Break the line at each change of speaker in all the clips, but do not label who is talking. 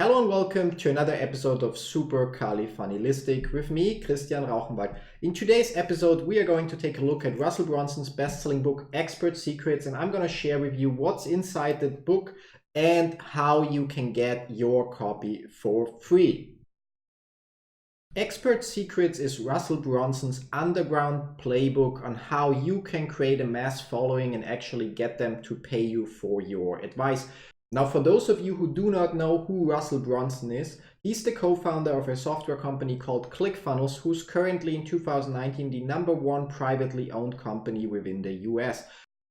Hello and welcome to another episode of Supercalifunnelistic with me, Christian Rauchenwald. In today's episode, we are going to take a look at Russell Brunson's best-selling book, Expert Secrets, and I'm going to share with you what's inside that book and how you can get your copy for free. Expert Secrets is Russell Brunson's underground playbook on how you can create a mass following and actually get them to pay you for your advice. Now, for those of you who do not know who Russell Brunson is, he's the co-founder of a software company called ClickFunnels, who's currently in 2019 the #1 privately owned company within the US.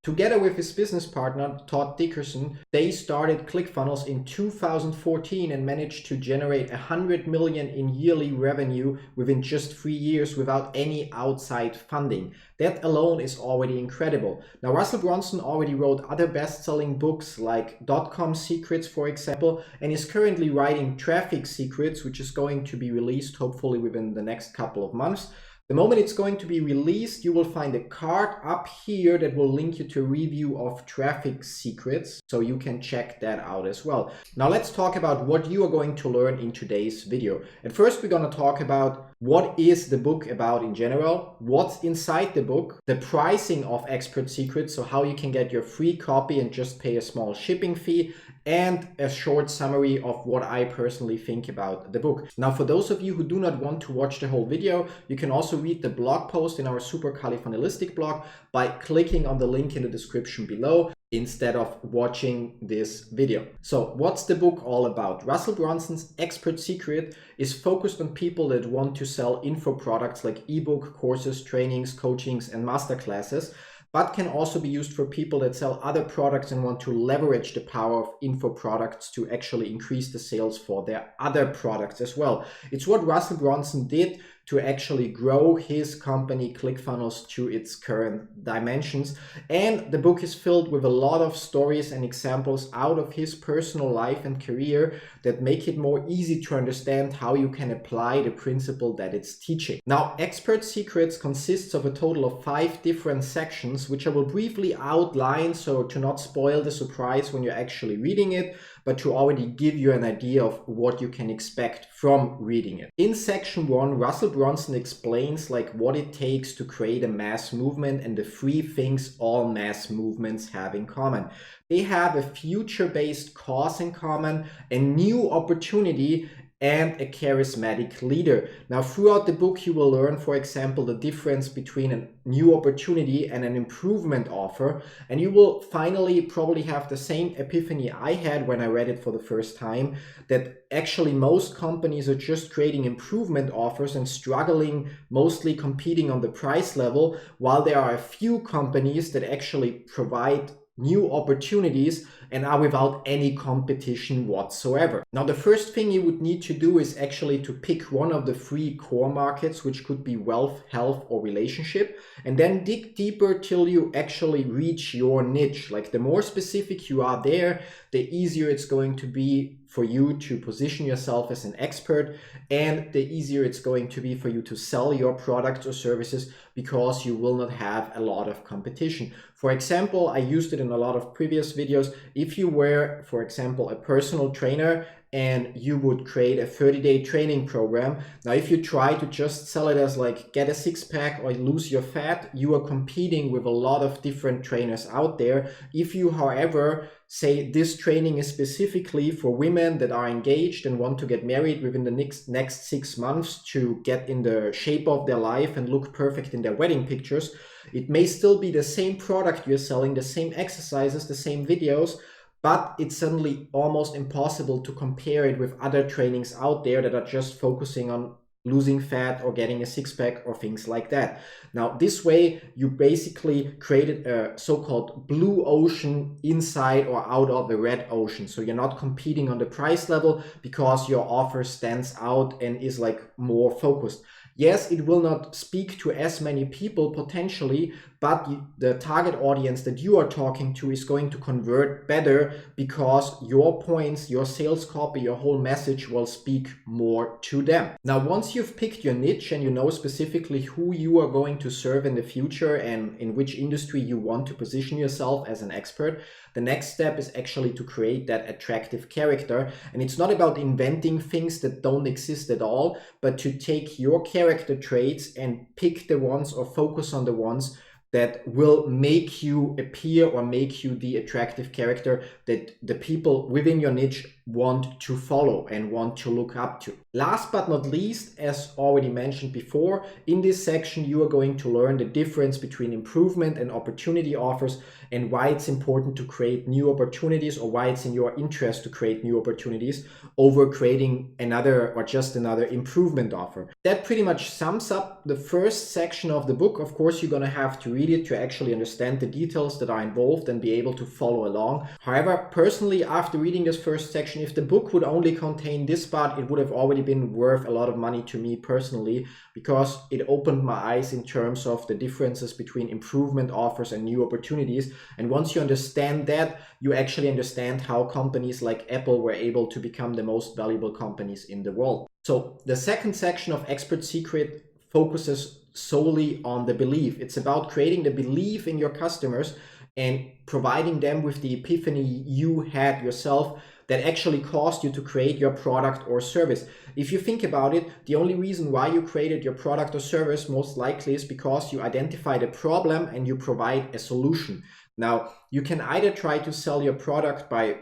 Together with his business partner, Todd Dickerson, they started ClickFunnels in 2014 and managed to generate $100 million in yearly revenue within just 3 years without any outside funding. That alone is already incredible. Now, Russell Brunson already wrote other best-selling books like .com Secrets, for example, and is currently writing Traffic Secrets, which is going to be released hopefully within the next couple of months. The moment it's going to be released, you will find a card up here that will link you to a review of Traffic Secrets, so you can check that out as well. Now let's talk about what you are going to learn in today's video. And first, we're going to talk about what is the book about in general, what's inside the book, the pricing of Expert Secrets, so how you can get your free copy and just pay a small shipping fee, and a short summary of what I personally think about the book. Now, for those of you who do not want to watch the whole video, you can also read the blog post in our Supercalifunnelistic blog by clicking on the link in the description below instead of watching this video. So what's the book all about? Russell Brunson's Expert Secret is focused on people that want to sell info products like ebook, courses, trainings, coachings, and masterclasses, but can also be used for people that sell other products and want to leverage the power of info products to actually increase the sales for their other products as well. It's what Russell Brunson did to actually grow his company ClickFunnels to its current dimensions. And the book is filled with a lot of stories and examples out of his personal life and career that make it more easy to understand how you can apply the principle that it's teaching. Now, Expert Secrets consists of a total of 5 different sections, which I will briefly outline so to not spoil the surprise when you're actually reading it, but to already give you an idea of what you can expect from reading it. In section 1, Russell Brunson explains what it takes to create a mass movement and the 3 things all mass movements have in common. They have a future-based cause in common, a new opportunity, and a charismatic leader. Now, throughout the book, you will learn, for example, the difference between a new opportunity and an improvement offer. And you will finally probably have the same epiphany I had when I read it for the first time, that actually most companies are just creating improvement offers and struggling, mostly competing on the price level, while there are a few companies that actually provide new opportunities and are without any competition whatsoever. Now, the first thing you would need to do is actually to pick one of the 3 core markets, which could be wealth, health, or relationship, and then dig deeper till you actually reach your niche. Like, the more specific you are there, the easier it's going to be for you to position yourself as an expert, and the easier it's going to be for you to sell your products or services because you will not have a lot of competition. For example, I used it in a lot of previous videos. If you were, for example, a personal trainer and you would create a 30-day training program. Now, if you try to just sell it as get a 6-pack or lose your fat, you are competing with a lot of different trainers out there. If you, however, say this training is specifically for women that are engaged and want to get married within the next 6 months to get in the shape of their life and look perfect in their wedding pictures, it may still be the same product you're selling, the same exercises, the same videos, but it's suddenly almost impossible to compare it with other trainings out there that are just focusing on losing fat or getting a 6-pack or things like that. Now, this way, you basically created a so-called blue ocean inside or out of the red ocean. So you're not competing on the price level because your offer stands out and is more focused. Yes, it will not speak to as many people potentially, but the target audience that you are talking to is going to convert better because your points, your sales copy, your whole message will speak more to them. Now, once you've picked your niche and you know specifically who you are going to serve in the future and in which industry you want to position yourself as an expert, the next step is actually to create that attractive character. And it's not about inventing things that don't exist at all, but to take your character traits and pick the ones or focus on the ones that will make you appear or make you the attractive character that the people within your niche want to follow and want to look up to. Last but not least, as already mentioned before, in this section you are going to learn the difference between improvement and opportunity offers and why it's important to create new opportunities, or why it's in your interest to create new opportunities over creating another or just another improvement offer. That pretty much sums up the first section of the book. Of course, you're going to have to read it to actually understand the details that are involved and be able to follow along. However, personally, after reading this first section, if the book would only contain this part, it would have already been worth a lot of money to me personally, because it opened my eyes in terms of the differences between improvement offers and new opportunities. And once you understand that, you actually understand how companies like Apple were able to become the most valuable companies in the world. So the second section of Expert Secret focuses solely on the belief. It's about creating the belief in your customers and providing them with the epiphany you had yourself that actually caused you to create your product or service. If you think about it, the only reason why you created your product or service most likely is because you identified a problem and you provide a solution. Now, you can either try to sell your product by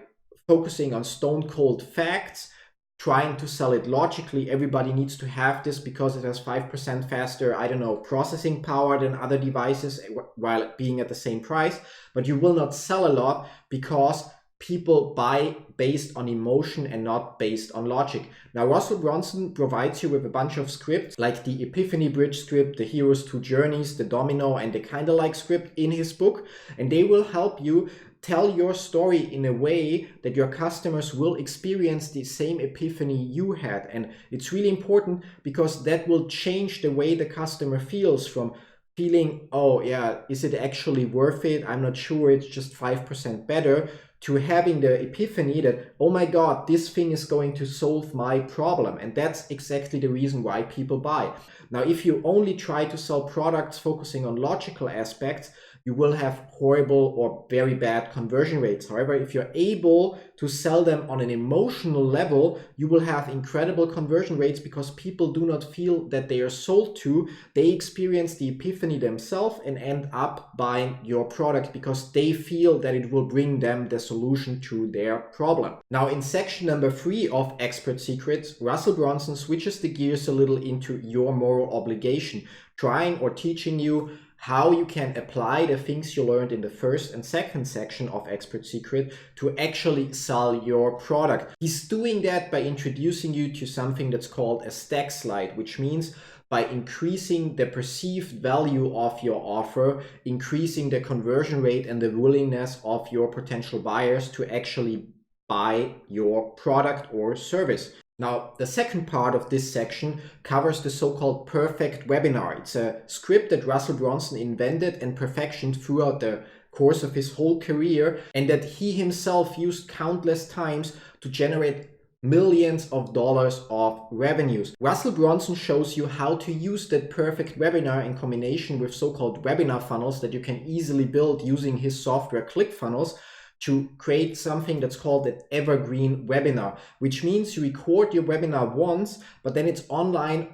focusing on stone cold facts, trying to sell it logically. Everybody needs to have this because it has 5% faster, processing power than other devices while being at the same price. But you will not sell a lot because people buy based on emotion and not based on logic. Now, Russell Brunson provides you with a bunch of scripts like the Epiphany Bridge script, the Hero's Two Journeys, the Domino, and the Kinda Like script in his book. And they will help you tell your story in a way that your customers will experience the same epiphany you had. And it's really important because that will change the way the customer feels from feeling, oh yeah, is it actually worth it? I'm not sure, it's just 5% better, to having the epiphany that, oh my God, this thing is going to solve my problem. And that's exactly the reason why people buy. Now, if you only try to sell products focusing on logical aspects, you will have horrible or very bad conversion rates. However, if you're able to sell them on an emotional level, you will have incredible conversion rates because people do not feel that they are sold to. They experience the epiphany themselves and end up buying your product because they feel that it will bring them the solution to their problem. Now, in section number 3 of Expert Secrets, Russell Brunson switches the gears a little into your moral obligation, trying or teaching you how you can apply the things you learned in the first and second section of Expert Secret to actually sell your product. He's doing that by introducing you to something that's called a stack slide, which means by increasing the perceived value of your offer, increasing the conversion rate and the willingness of your potential buyers to actually buy your product or service. Now, the second part of this section covers the so-called perfect webinar. It's a script that Russell Brunson invented and perfectioned throughout the course of his whole career, and that he himself used countless times to generate millions of dollars of revenues. Russell Brunson shows you how to use that perfect webinar in combination with so-called webinar funnels that you can easily build using his software ClickFunnels to create something that's called an evergreen webinar, which means you record your webinar once, but then it's online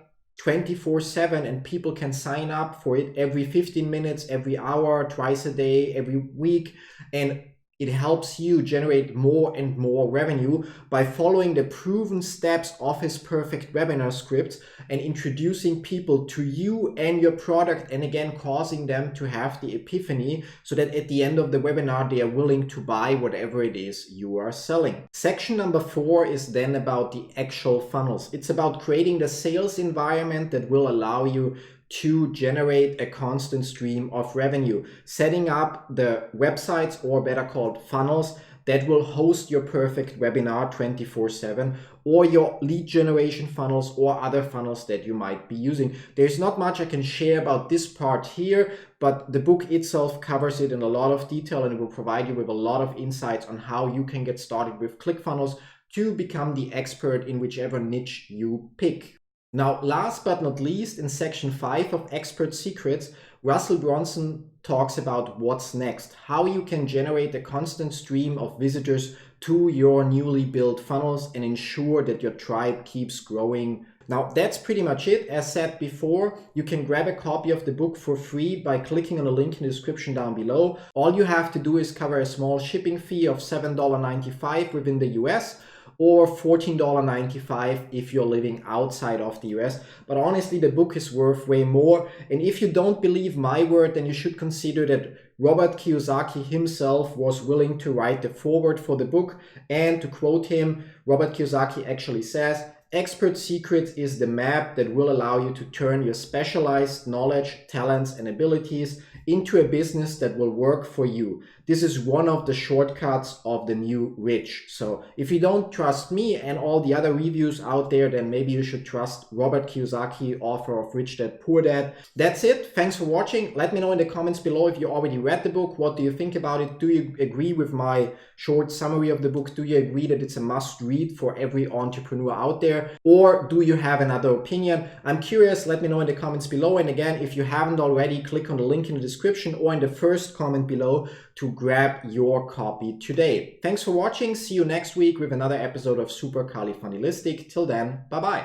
24/7 and people can sign up for it every 15 minutes, every hour, twice a day, every week. And it helps you generate more and more revenue by following the proven steps of his perfect webinar script and introducing people to you and your product, and again causing them to have the epiphany so that at the end of the webinar they are willing to buy whatever it is you are selling. Section number 4 is then about the actual funnels. It's about creating the sales environment that will allow you to generate a constant stream of revenue, setting up the websites, or better called funnels, that will host your perfect webinar 24/7, or your lead generation funnels or other funnels that you might be using. There's not much I can share about this part here, but the book itself covers it in a lot of detail, and it will provide you with a lot of insights on how you can get started with ClickFunnels to become the expert in whichever niche you pick. Now, last but not least, in section 5 of Expert Secrets, Russell Brunson talks about what's next, how you can generate a constant stream of visitors to your newly built funnels and ensure that your tribe keeps growing. Now, that's pretty much it. As said before, you can grab a copy of the book for free by clicking on the link in the description down below. All you have to do is cover a small shipping fee of $7.95 within the US, or $14.95 if you're living outside of the US. But honestly, the book is worth way more. And if you don't believe my word, then you should consider that Robert Kiyosaki himself was willing to write the foreword for the book. And to quote him, Robert Kiyosaki actually says, "Expert Secrets is the map that will allow you to turn your specialized knowledge, talents, and abilities into a business that will work for you. This is one of the shortcuts of the new rich." So if you don't trust me and all the other reviews out there, then maybe you should trust Robert Kiyosaki, author of Rich Dad Poor Dad. That's it. Thanks for watching. Let me know in the comments below if you already read the book. What do you think about it? Do you agree with my short summary of the book? Do you agree that it's a must read for every entrepreneur out there? Or do you have another opinion? I'm curious. Let me know in the comments below. And again, if you haven't already, click on the link in the description or in the first comment below to grab your copy today. Thanks for watching. See you next week with another episode of Supercalifunnelistic. Till then, bye-bye.